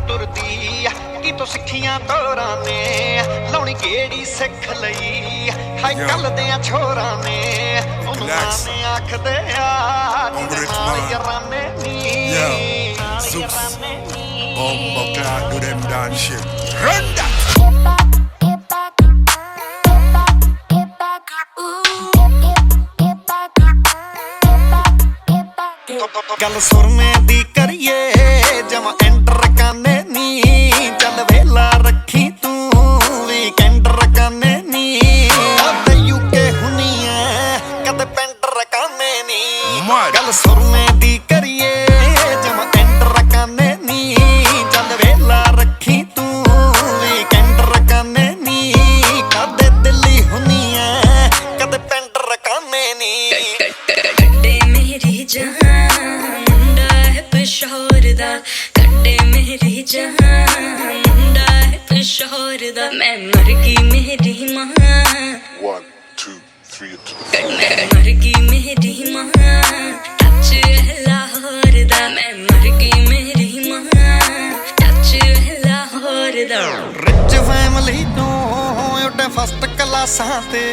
ਟੁਰਦੀ ਕਿਤੋਂ ਸਿੱਖੀਆਂ ਤੋਰਾਂ ਨੇ ਲਾਉਣੀ ਕਿਹੜੀ ਸਿੱਖ ਲਈ ਹਾਈ ਕੱਲ ਦੇ ਛੋਰਾਂ ਨੇ ਉਹਨੂੰ ਮਾਨੇ ਆਖਦੇ ਆ ਜਿਹਦੇ ਨਾਲ ਯਾਰਾਨੇ ਨੀ Bumbo clock do them dance shit. Run that. ਗੱਲ ਸੁਰਮੇ ਦੀ ਕਰੀਏ ਜਮਾ ਐਂਟਰ ਕਾਨੇ ਨੀ ਚੱਲ ਵੇਲਾ ਰੱਖੀ ਤੂੰ ਵੀਕਐਂਡ ਰਕਾਨੇ ਨੀ ਕਦੇ ਯੂਕੇ ਹੁਣੀ ਐ ਕਦੇ ਪੈਂਟਰ ਕਾਨੇ ਨੀ ਗੱਲ ਸੁਰਮੇ ਦੀ ਕਰੀਏ ਜਮਾ ਐਂਟਰ ਕਾਨੇ ਨੀ ਚੱਲ ਵੇਲਾ ਰੱਖੀ ਤੂੰ ਵੀਕਐਂਡ ਰਕਾਨੇ ਨੀ ਕਦੇ ਦਿੱਲੀ ਹੁਣੀ ਐ ਕਦੇ ਪੈਂਟਰ ਕਾਨੇ ਨੀ ਕੱਡੇ ਮੇਰੀ ਜਹਾਨ ਮੁੰਡਾ ਹੈ ਪਸ਼ੌਰ ਦਾ ਕੱਡੇ ਮੇਰੀ ਜਹਾਨ ਮੁੰਡਾ ਹੈ ਪਸ਼ੌਰ ਦਾ ਮੈਂ ਮਰ ਗਈ ਮੇਰੀ ਮਾਂ 1 2 3 ਮੈਂ ਮਰ ਗਈ ਮੇਰੀ ਮਾਂ ਟੱਚ ਲਾਹੌਰ ਦਾ ਮੈਂ ਮਰ ਗਈ ਮੇਰੀ ਮਾਂ ਟੱਚ ਲਾਹੌਰ ਦਾ ਰਿਚ ਫੈਮਿਲੀ ਤੋਂ ਉੱਡੇ ਫਸਟ ਕਲਾਸਾਂ ਤੇ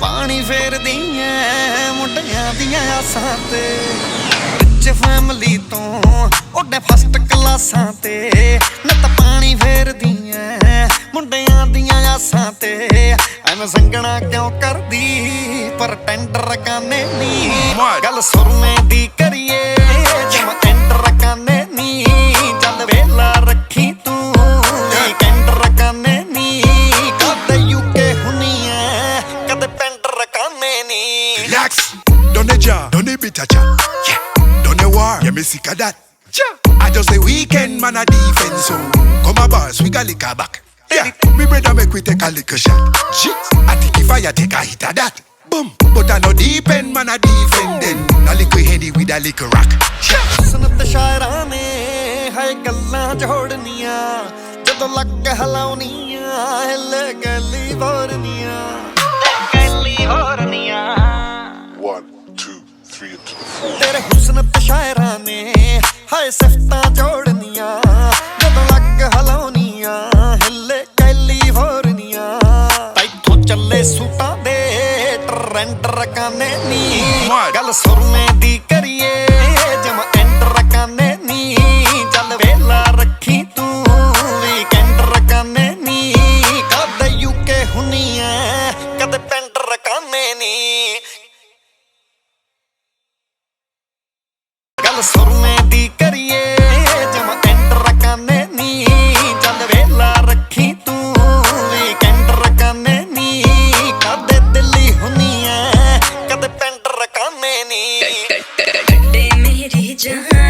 ਪਾਣੀ ਫੇਰਦੀ ਐ ਮੁੰਡਿਆਂ ਦੀਆਂ ਆਸਾਂ ਤੇ ਰਿਚ ਫੈਮਿਲੀ ਤੋਂ ਉੱਡੇ ਫਸਟ ਕਲਾਸਾਂ ਤੇ ਨੱਤ ਪਾਣੀ ਫੇਰਦੀ ਐ ਮੁੰਡਿਆਂ ਦੀਆਂ ਆਸਾਂ ਤੇ ਐਵੇਂ ਸੰਗਣਾ ਕਿਉਂ ਕਰਦੀ ਪਰ ਟੈਂਡਰ ਕਾਨੇ ਨੀ ਗੱਲ ਸੁਰਮੇ ਦੀ ਕਰੀਏ ਜਮਾ ਐਂਟਰ ਕਾਨੇ ਨੀ ਚੱਲ ਵੇਲਾ ਰੱਖੀ ਤੂੰ ਵੀਕਐਂਡ ਕਾਨੇ ਨੀ ਕਦੇ ਯੂਕੇ ਹੁਣੀ ਐ ਕਦੇ ਪੈਂਟਰ ਕਾਨੇ ਨੀ Relax. Don't the jar, don't the bitter chat. Yeah. Don't the war, yeah me sick of that. Yeah. I just say weekend man a defense so come a boss we got liquor back. Yeah. Me brother make we take a liquor shot. Shit. I think if I take a hit of that. Boom. But I no deep end man a defending. A liquor handy with a liquor rock. Yeah. ਸੁਨਤ ਸ਼ਾਇਰਾਂ ਨੇ ਹਾਏ ਗੱਲਾਂ ਜੋੜਨੀਆਂ ਜਦੋਂ ਲੱਕ ਹਲਾਉਣੀਆਂ ਹਿੱਲ ਗਲੀ ਵਰਨੀਆਂ ਗਲੀ ਵਰਨੀਆਂ 1 2 3 ਤੇਰੇ ਹੁਸਨ ਤੇ ਸ਼ਾਇਰਾਂ ਨੇ ਹਾਏ ਸਿਫਤਾਂ ਜੋੜਨੀਆਂ ਜਦੋਂ ਲੱਕ ਹਲਾਉਣੀਆਂ ਹਿੱਲੇ ਕੈਲੀਫੋਰਨੀਆ ਤੈਥੋਂ ਚੱਲੇ ਸੂਟਾਂ ਦੇ ਟਰੈਂਡਰ ਕਾਨੇ ਨੀ ਗੱਲ ਸੁਰਮੇ ਦੀ ਕਰੀਏ ਜਮਾ ਐਂਟਰ ਕਾਨੇ ਨੀ ਚੱਲ ਵੇਲਾ ਰੱਖੀ ਤੂੰ ਵੀਕਐਂਡ ਕਾਨੇ ਨੀ ਕਦੇ ਯੂਕੇ ਹੁਣੀ ਐ ਕਦੇ ਪੈਂਟਰ ਕਾਨੇ ਨੀ ਗੱਲ ਸੁਰਮੇ ਦੀ ਕਰੀਏ ਜਮਾ ਐਂਟਰ ਕਾਨੇ ਨੀ ਚੱਲ ਵੇਲਾ ਰੱਖੀ ਤੂੰ ਵੀਕਐਂਡ ਕਾਨੇ ਨੀ ਕਦੇ ਦਿੱਲੀ ਹੁਣੀ ਐ ਕਦੇ ਪੈਂਟਰ ਕਾਨੇ ਨੀ ਕੱਡੇ ਮੇਰੀ ਜਹਾਨ